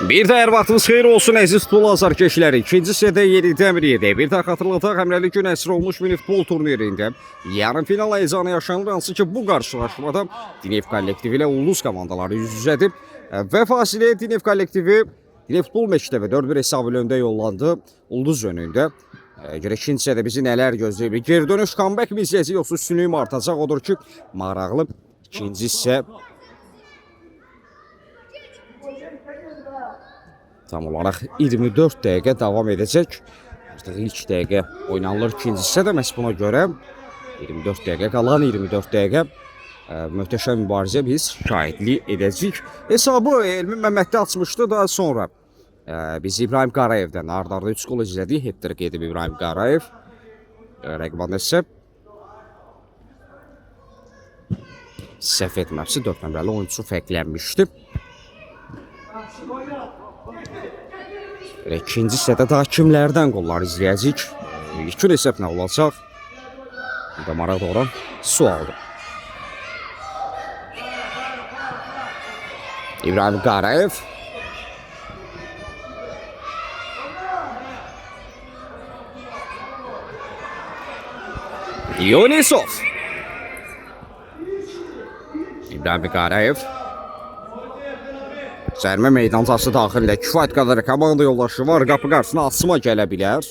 Bir də hər vaxtınız xeyir olsun əziz futbol azarkeşləri. İkinci hissədə yenidən bir yerdə. Bir daha xatırladaq, həmrəli gün əsr olmuş mini futbol turnirində yarım final heyecanı yaşanır. Hansı ki bu qarşılaşmada Dinev kollektivi ilə Ulduz komandaları üz-üzədir. Və fasiləyə Dinev kollektivi Dinev futbol məktəbi 4-1 hesabı ilə öndə yollandı Ulduz önündə. Görə ikinci hissədə bizi nələr gözləyir? Geri dönüş comeback mi izləyəcək, yoxsa üstünlüyüm artacaq? Odur ki, maraqlı ikinci hissə tam olaraq 24 dəqiqə davam edəcək. Artıq ilk dəqiqə oynanılır ikinci hissədə. Məhz buna görə 24 dəqiqə qalan 24 dəqiqə möhtəşəm mübarizə biz şahidlik edəcəyik. Hesabı Elmin Məmmədli açmışdı. Daha sonra biz İbrahim Qarayevdən ard-arda 3 gol izlədik. Hat-trick edib İbrahim Qarayev. Rəqibanda isə səhv etməmsə 4 nömrəli oyunçu fərqlənmişdi. İkinci hissədə daha kimlərdən qollar izləyəcəyik? İlkin hesab nə olacaq? Bu da maraq doğuran sualdır. İbrahim Qarayev. Yunisov. İbrahim Qarayev. Cərmə meydancası daxilində kifayət qədər komanda yoldaşı var. Qapı qarşısına asma gələ bilər.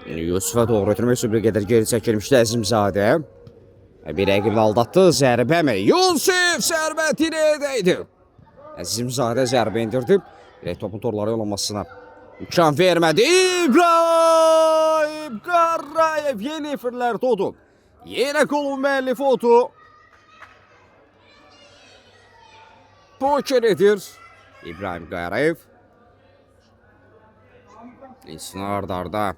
Yusuf'a doğru ötürmək üçün bir qədər geri çəkilmişdi Əzimzadə. Bir rəqibini aldatdı. Zərbə mi? Yusuf zərbə dirəkdəydi. Əzimzadə zərbə indirdi. Topun torları yollamasına imkan vermədi. İbrahim Qarayev yeni efirlər doğdu. Yenə qolun müəllifi odu. Poker edir İbrahim Qarayev. İnsin ard-arda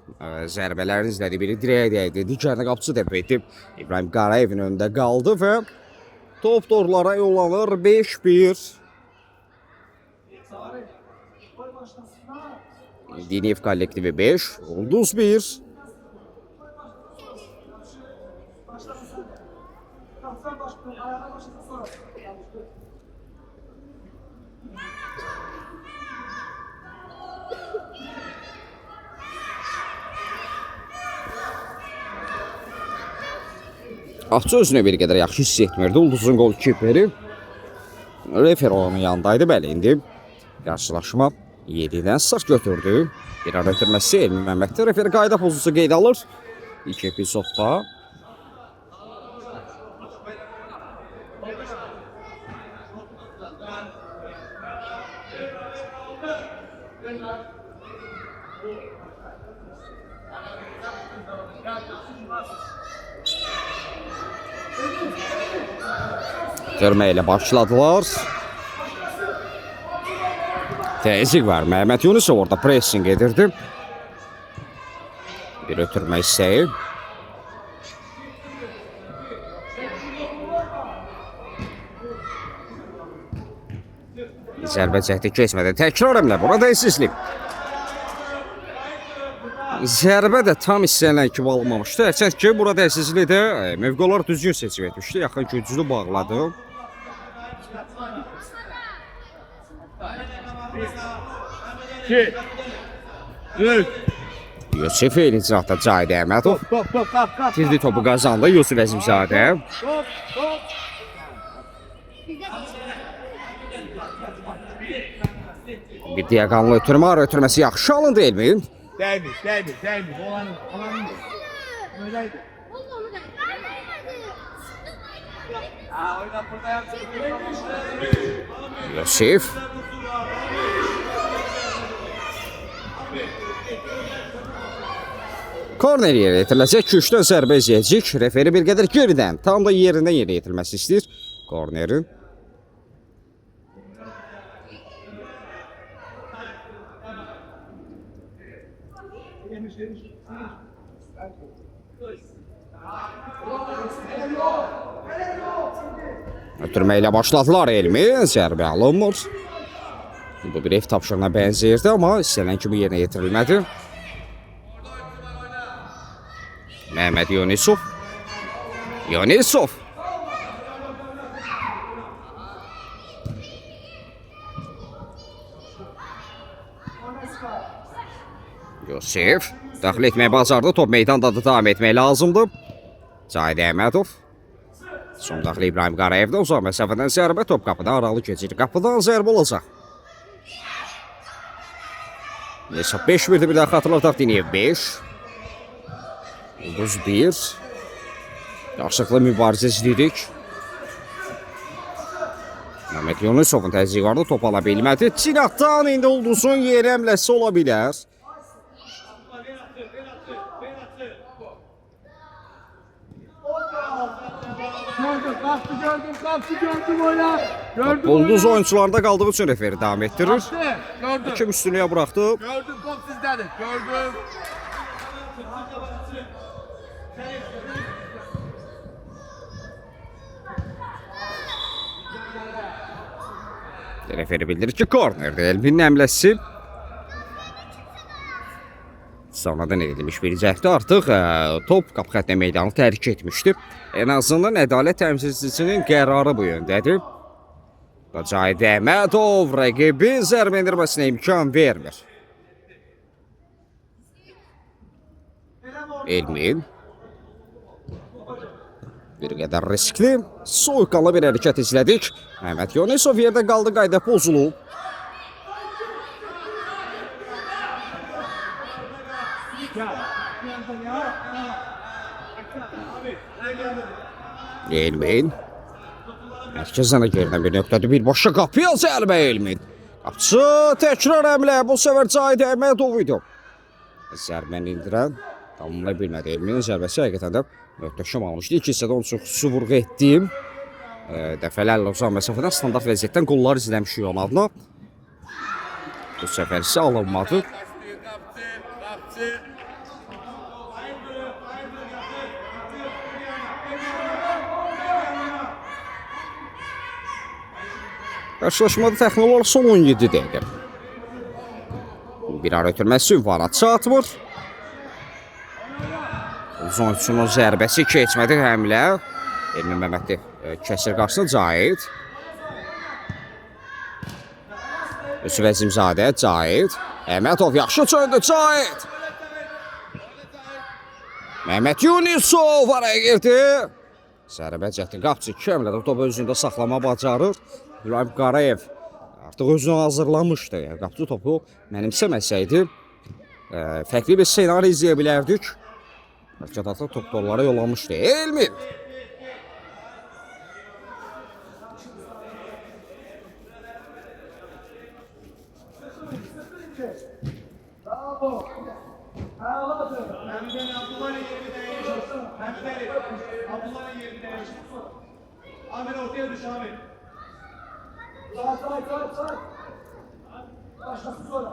zərbələrini izlədi. Biri dirəyə dəydi, digərini qapıcı dəfə etdi. İbrahim Qarayevin önündə qaldı və top torlara yollanır 5-1. Dinev kollektivi 5, Ulduz 1. Axçı özünə bir qədər yaxşı hiss etmirdi. Ulduzun gol kiperi refer onun yanındaydı. Bəli, indi qarşılaşma 7-dən sırf götürdü. Bir ara ötürməsi Elmin Məmmədli. Refer qayda pozusu qeyd alır. İlk epizodda. Görməyə başladılar. Təzyiq var. Məhəmməd Yunisov orada pressing edirdi. Bir ötürmə istəyi. Zərbə cəhdi keçmədi. Təkrar əmlə. Burada əzizlik. Zərbə də tam istənilən kimi alınmamışdı. Hərçənd ki, burada əzizlik də mövqelər düzgün seçim etmişdi. Yaxın güclü bağladı. Yusuf Elinizatda Cahid Əhmədov. Tirdi topu qazandı Yusuf Əzimzadə. Bir diaqanlı ötürmə, ara ötürməsi yaxşı alındı Elmin. Değmiş. Yusuf. Korner yerə yetiriləcək. Küçdən zərbə izləyəcək. Referi bir qədər geridən, tam da yerindən yerə yetirilməsi istəyir kornerin. Ötürmə ilə başladılar Elmi. Zərbə alınmır. Bu bir ev tapşırığına bənzəyirdi, amma istənilən kimi yerinə yetirilmədi. Məhəmməd Yunisov. Yusif daxil etməyi bacardı. Top meydanda da davam etmək lazımdır. Cahid Əhmədov. Son daxil İbrahim Qarayevdə uzaq məsafədən zərbə, top qapıdan aralı keçir. Qapıdan zərbə olacaq. Neyse 5-1'de bir daha xatırlataq Dinev 5. Ulduz 1. Qarşılıqlı mübarizə izləyirik. Mehmet Yunusovun təzyiqi vardı, top ala bilmədi. Çinatdan indi Ulduzun yeri əmləsi ola bilər. Gördüm oyna. Gördüm. Ulduz oyuncularında qaldığı üçün referi davam etdirir. Gördüm. Kim üstünlüyə buraxdı. Gördüm, top sizdədir. Gördüm. Referi bildirir ki, kornerdir. Elbinin əmləsi. Sonradan edilmiş bir cəhdə artıq top qapı xəttinə meydanı tərk etmişdir. En azından ədalət təmsilçisinin qərarı bu yöndədir. Cahid Əhmədov rəqibin zərbə endirməsinə imkan vermir. Elmin bir qədər riskli, soyuqqanlı bir hərəkət izlədik. Mehmet Yunusov yerdə qaldı, qayda pozulub. Elmin mərkəzdən görünən bir nöqtədir, birbaşa qapıya zərbə Elmin. Qapıcı təkrar əmlə, bu səfər Cahid Əhmədov idi. Zərbəni indirən tamamlaya bilmədi. Elminin zərbəsi həqiqətən də möhtəşəm almışdı. İlk hissədə onu çox suvurğa etdim. Dəfələrlə uzaq məsafədən standart vəziyyətdən qollar izləmişik onun adına. Bu səfər isə alınmadı. Qarşılaşmada təxminən olaraq son 17 dəqiqə. Bir ara ötürməsi ünvana çatmır. Uzun oyunçunun zərbəsi keçmədi həmlə. Elmin Məmmədli kəsir qarşısında Cahid. Yusuf Əzimzadə, Cahid. Əhmədov yaxşı çöndü, Cahid. Mehmet Yunusov araya girdi. Zərbə cəhdi qapçı kəmlədə topu özündə saxlama bacarır. İbrahim Qarayev artıq özünü hazırlamışdı. Qapçı topu mənimsəməsəydi fərqli bir senari izləyə bilərdik. Bəlkə də top torlara yollamışdı. Elmin. Ahmet ortaya düş Ahmet. Sağ. Başlasın sonra.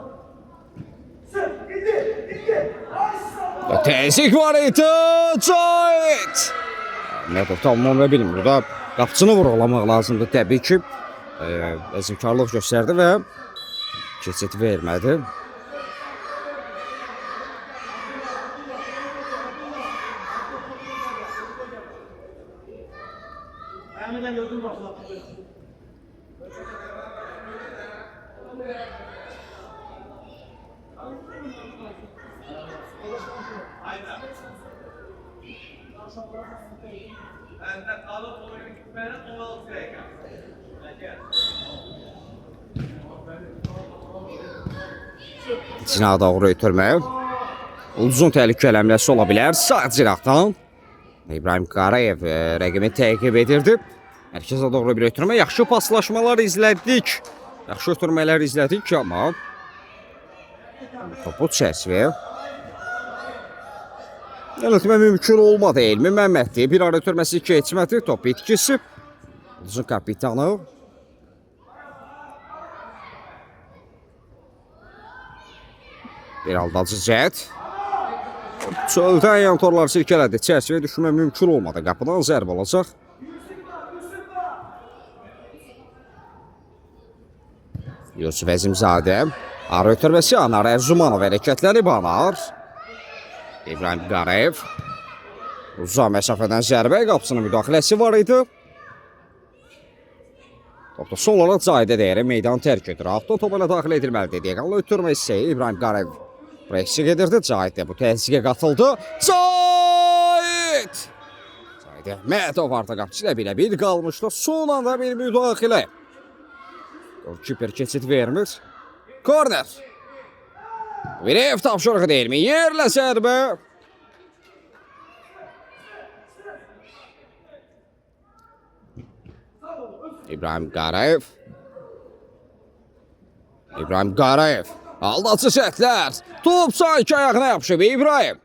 Təzyiq var idi. Cahid. Məhmədov tamamlaya bilmir. Burada qapıcını vurulamaq lazımdır təbii ki. Əzimkarlıq göstərdi və keçid vermədi. Ahmet'den gördüm başlattı. Benden alıp oyunu gitmeden 16 dakika. İçinə doğru ötürmək. Uzun təhlükəli həmləsi ola bilər. Sağ cinahdan İbrahim Qarayev rəqibini təqib edirdi. Mərkəzə doğru bir ötürmə. Yaxşı paslaşmalar izlədik. Yaxşı ötürmələr izlədik amma topu çəsvə yönetmə mümkün olmadı. Elmin Məmmədli bir ara ötürməsi keçmədi. Top itkisi. Uzun kapitanı. Bir aldacı cəhd. Çöldən yan torlar silkələdi. Çərçivəyə düşmə mümkün olmadı. Qapıdan zərb olacaq. Yusuf Əzimzadə. Ara ötürməsi Anar Ərzumanov hərəkətləri banar. İbrahim Qarayev. Uzaq məsafədən zərbə qapısının müdaxiləsi var idi. Topda son olaraq Cahidə deyərək meydanı tərk edir. Avto topa ilə daxil edilməlidir. Diaqanlı ötürmə hissəyi İbrahim Qarayev eksik edirdi. Cahid də bu təzyiqə qatıldı. Cahid! Cahid Əhmədov artıq qapçı ilə bir qalmışdı. Son anda bir müdaxilə. Kiper keçid vermir. Korner. Bir ev tapşırığı değil mi? Yerlə zərbə. İbrahim Qarayev. İbrahim Qarayev. Aldatıcı şəklər. Top sanki ayağına yapışıb İbrahim.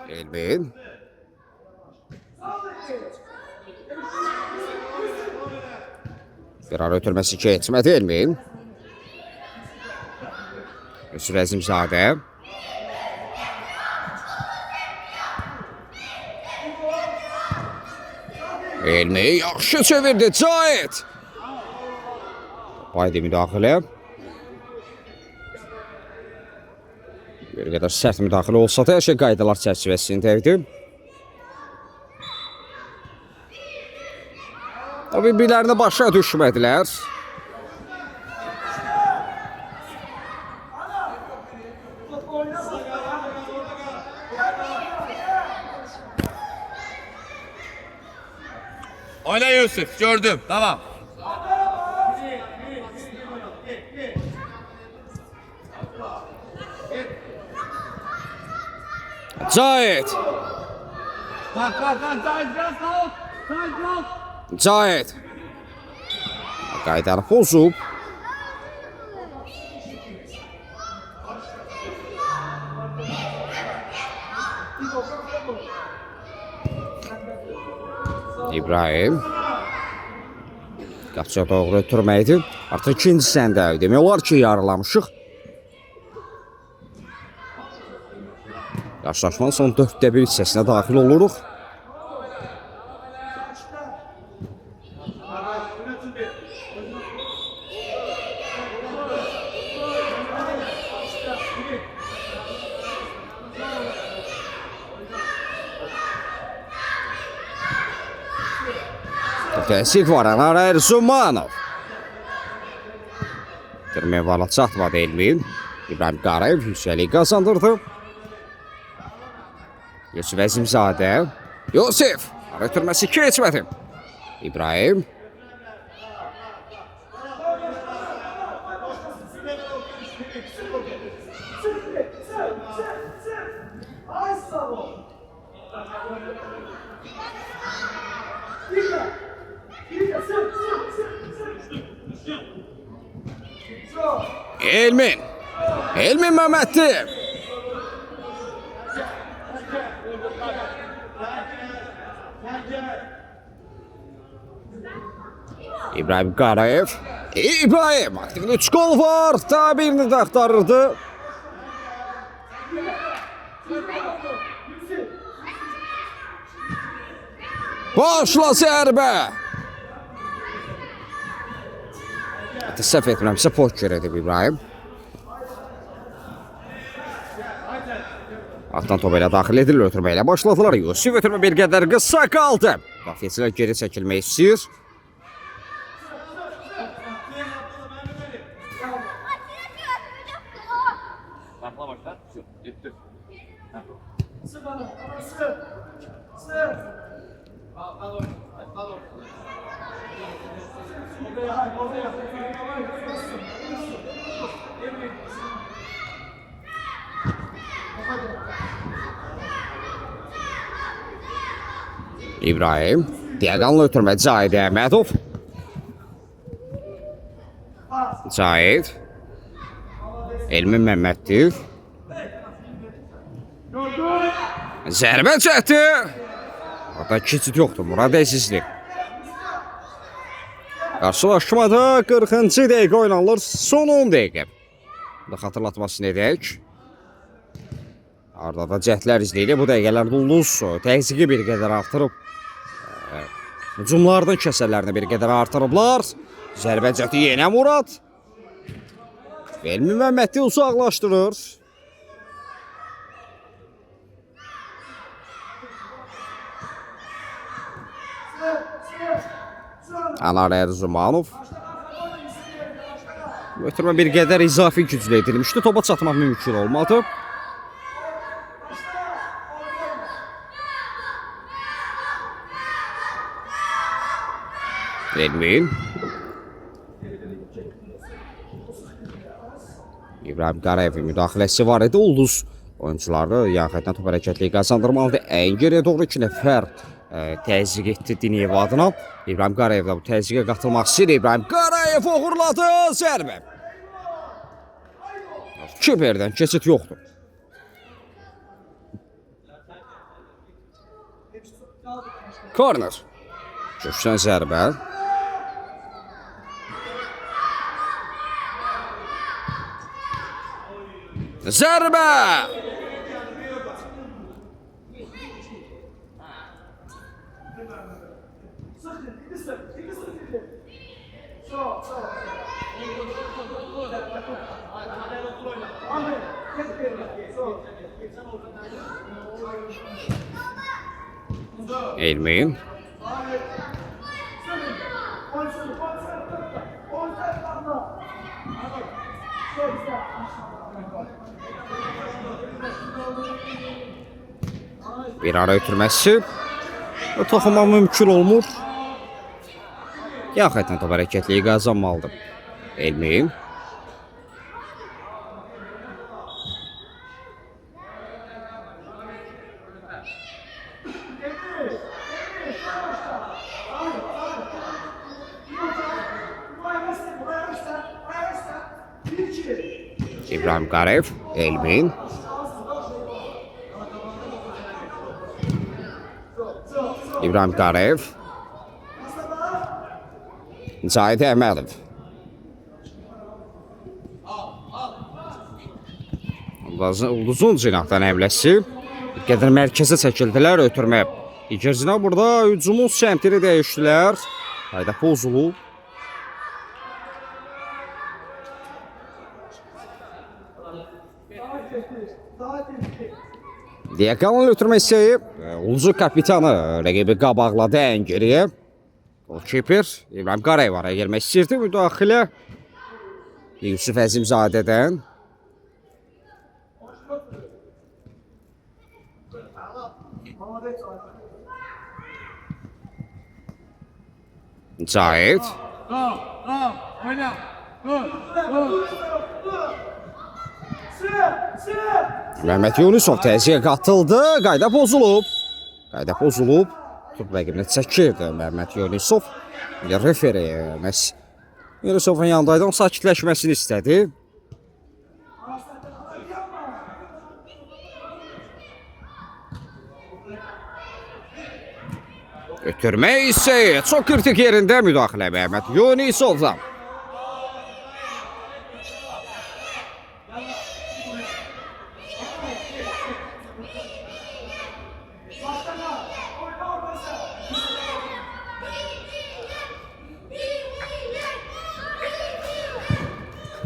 Elmin. Bir ara ötürməsi keçmədi Elmin. Yusuf Əzimzadə. Elmi yaxşı çevirdi Cahid. Haydi müdaxilə. Bir qədər sərt müdaxilə olsa da hər şey qaydalar çərçivəsindədir. Tabii birilərinə başa düşmədilər. Oyna Yusuf, gördüm. Tamam. Cahid. Cahid. Qaydarı pozub. İbrahim. Qapçıya doğru ötürməkdir. Artıq ikinci səndə demək olar ki, yarılamışıq. Qarşılaşmanın son 4-də 1 hissəsinə daxil oluruq. Təsiq var Anar Erzumanov. Dirmevala çatmadı Elmin. İbrahim Qarayev yüksəlik qazandırdı. Yusuf Əzimzadə. Yusuf. Ötürməsi keçmədi. İbrahim. Elmin. Elmin Mehmet'ti. İbrahim Qarayev. İbrahim. Aktifli 3 gol var. Daha birini de aktarırdı. Başla zərbə. Səhv etmirəmsə poker edib İbrahim. Altdan top ilə daxil edilir, ötürmə ilə başladılar. Yusuf ötürmə bir qədər qısa qaldı. Müdafiəçilər geri çəkilmək istəyir. İbrahim. Diaqanlı ötürmə Cahid Əhmədov. Cahid. Elmin Məhməddir. Zərbə çəkdi. Orada keçid yoxdur. Murad Əzizli. Qarşılaşmada 40-cı dəqiqə oynanılır. Son 10 dəqiqə. Xatırlatmasını edək. Arada da cəhdlər izləyilir. Bu dəqiqələrdə Ulduz təzyiqi bir qədər artırıb. Hücumlardan kəsərlərini bir qədər artırıblar. Zərbə cəhdi yenə Murad. Elmi Məhməddi uzaqlaşdırır. Anar Erzumanov. Ötürmə bir qədər izafi güclə edilmişdi. Topa çatmaq mümkün olmadı. Elmin. İbrahim Qarayevin müdaxiləsi var idi. Ulduz oyuncuları yaxından top hərəkətliyi qazandırmalıdır. Ən geriyə doğru 2 nəfər təzyiq etdi Diniyev adına. İbrahim Qarayev da bu təzyiqə qatılmaq istəyir. İbrahim Qarayev uğurladı. Zərbə. Kiperdən keçid yoxdur. Korner. Köşkdən zərbə. Zərbə. Elmin. Bir ara ötürməsi. Toxunmaq mümkün olmur. Yaxından top hərəkətliyi qazanmalıdır. Elmin. İbrahim Qarayev, Elmin. İbrahim Qarayev. Cahid Əhmədov. Ulduzun cinahdan həmləsi. Bir qədər mərkəzə çəkildilər ötürməyə. İkizina burada hücumun səmtini dəyişdilər. Hayda pozulub. Diyakanın ötürmə hissəyi Ulcu kapitanı rəqibi qabaqladı ən geriyə. Golkiper İbrahim Qarayev araya gelmək istəyirdi. Müdaxilə Yusuf Əzimzadədən. Cahid. Mehmet Yunusov təziyə qatıldı. Qayda pozulub. Qayda pozulub. Top rəqibini çəkirdi Mehmet Yunusov. Referi Yunusovun yanındaydı. Onun sakitləşməsini istədi. Ötürmə hissəyi. Çox kritik yerində müdaxilə Mehmet Yunusovdan.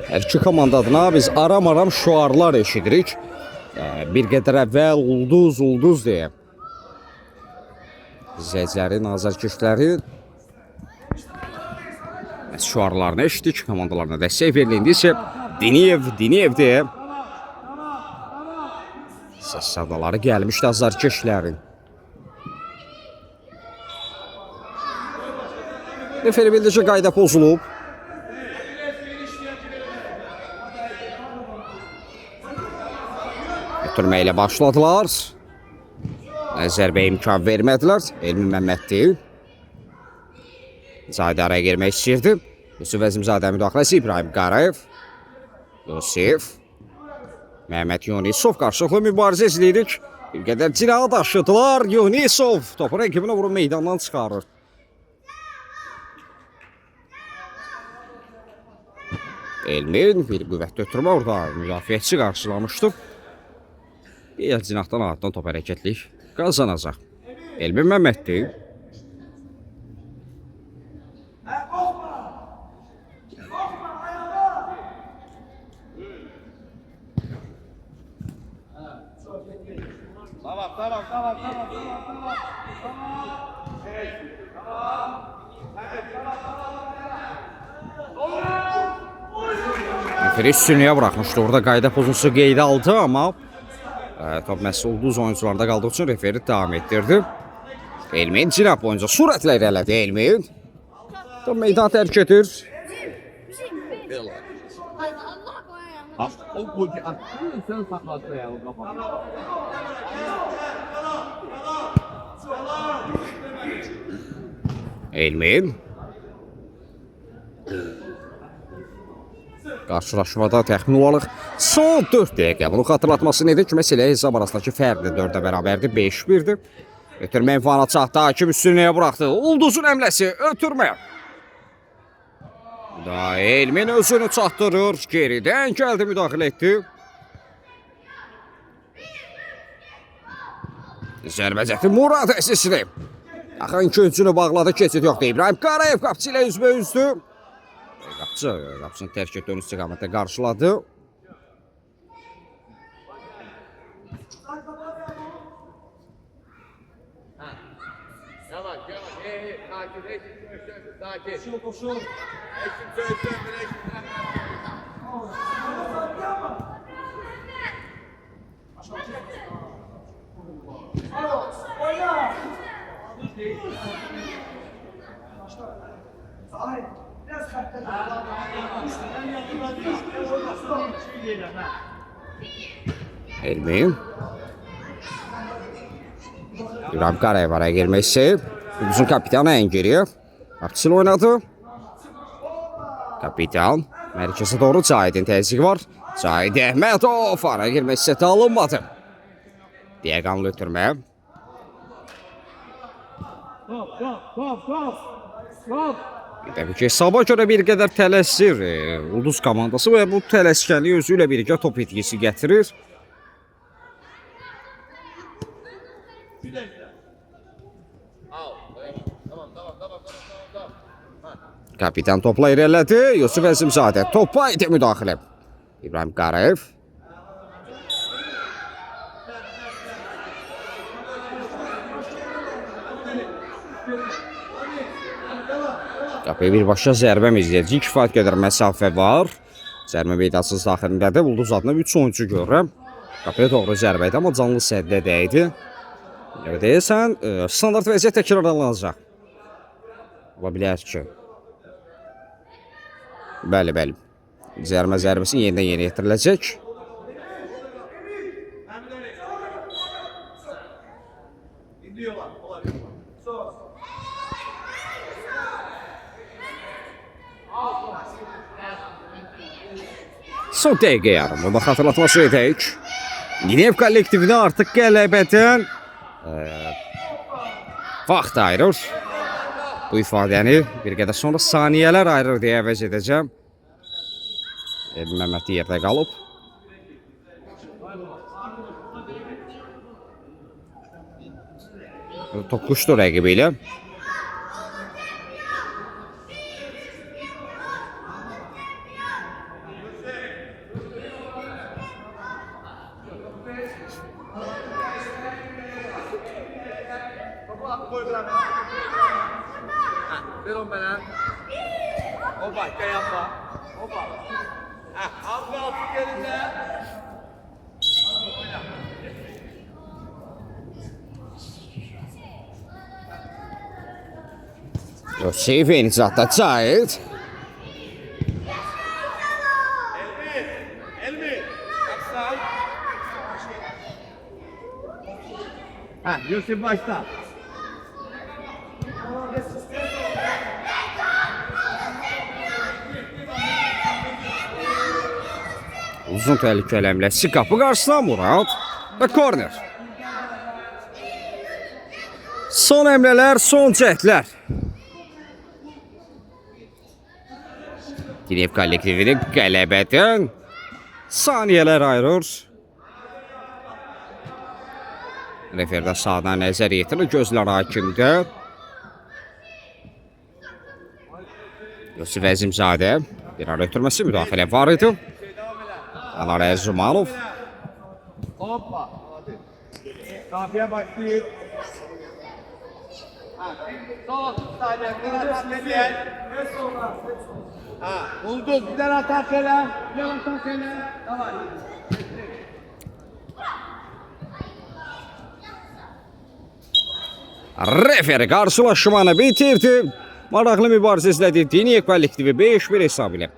Hər iki komanda adına biz aram-aram şuarlar eşidirik. Bir qədər əvvəl ulduz deyə. İzləyicilərin, azarkeşlərin şuarlarını eşitdik. Komandalarına dəstək verilindi isə Diniyev deyə səs sadaları gəlmişdi azarkeşlərin. Referi bildi ki, qayda pozulub. Ötürmə ilə başladılar. Zərbə imkan vermədilər. Elmin Məmməddir. Cahid araya girmək istəyirdi. Yusuf Əzimzadə müdaxiləsi İbrahim Qarayev. Yusuf. Mehmet Yunusov qarşılıqlı mübarizə izləyirik. Bir qədər cinağı daşıdılar. Yunusov topu rəqibinə vurub meydandan çıxarır. Elmin bir qüvvətli ötürmə orada müdafiəçi qarşılamışdı. Bir cinahdan ağırdan top hərəkətlik qazanacaq. Elmin Məmməddir. Tamam. Referi üstünlüğe bırakmışdı. Orada qayda pozuntusu qeydə aldı, amma top məhz ulduz oyuncularda qaldığı üçün referi davam etdirdi. Elmin cinab boyunca sürətlə irələdi Elmin. Top meydan tərk edir. O golcü attın sen sakladın ya o kafanı. Elmin. Qarşılaşmada təxmin olaraq son 4 dəqiqə. Bunu xatırlatması nedir ki, məsələ hesab arasındakı fərqli 4-ə bərabərdir, 5-1-dir. Ötürmə imkanı çatdı, hakim üstünlüyə buraxdı. Ulduzun əmləsi ötürmə. Da Elmin özünü çatdırır, geridən gəldi, müdaxilə etdi. Zərbəcəti Murad əsisli. Axın ikincini bağladı, keçid yoxdur. İbrahim Qarayev qapçı ilə üzbə üzdü. Qapçını tərk etdi, ön istiqamətdə qarşıladı. Yavaş yavaş. Sakin. Sakin. Koşun. Eşim söylesün. Elmin. İbrahim Qarayev araya girmək istəyib. Ulduzun kapitanı ən geriyə. Qapçılı oynadı. Kapitan. Mərkəzə doğru Cahidin təzyiqi var. Cahid Əhmədov araya girmək istəyib, alınmadı. Diaqanlı ötürmə. Təbii ki, hesaba görə bir qədər tələsir Ulduz komandası və bu tələskənliyi özü ilə birgə top etkisi gətirir. Kapitan topla irələdi. Yusuf Əzimzadə topa idi müdaxilə. İbrahim Qarayev. Qapıya birbaşa zərbə izləyəcək. Kifayət qədər məsafə var. Zərbə meydansız daxilindədir. Ulduz adına 3 oyuncu görürəm. Qapıya doğru zərbə idi, amma canlı səddə dəydi. Deyəsən, standart vəziyyət təkrarlanacaq. Ola bilər ki. Bəli. Zərbəsi yenidən yeni yetiriləcək. Son dəqiqə yarım. Bunu xatırlatması edək. Dinev kollektivinə artıq qələbədən vaxt ayırır. Bu ifadəni bir qədər sonra saniyələr ayırır deyə əvəz edəcəm. Məhməd yerdə qalıb. Toqquşdu rəqibi ilə. Ver onu bana. Hoppa, yapma. Hoppa. Az kalsın yerinde. Yosif Enizat'ta Cahid. Elmi. Yusuf başla. Uzun təhlükəli həmləsi qapı qarşısına Murad və korner. Son həmlələr, son cəhdlər. Dinev kollektivini qələbədən saniyələr ayırır. Referdə sağdan nəzər yetirir, gözlər hakimdə. Yusuf Əzimzadə bir ara ötürməsi müdaxilə var idi. Anar Erzumanov. Hoppa. Kafiye başlayıp. Sol. Sadece. Ha, bulduk. Bir tane atak hele. Bir tane atak hele. Tamam. Referi qarşılaşmanı bitirdi. Maraqlı mübarizə izlədi. Diniyev kollektivi 5-1 hesab ilə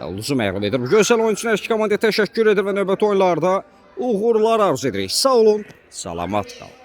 Ulduzu məğlub edir. Gözəl oyunçular iki komandaya təşəkkür edir və növbəti oyunlarda uğurlar arzu edirik. Sağ olun, salamat qalın.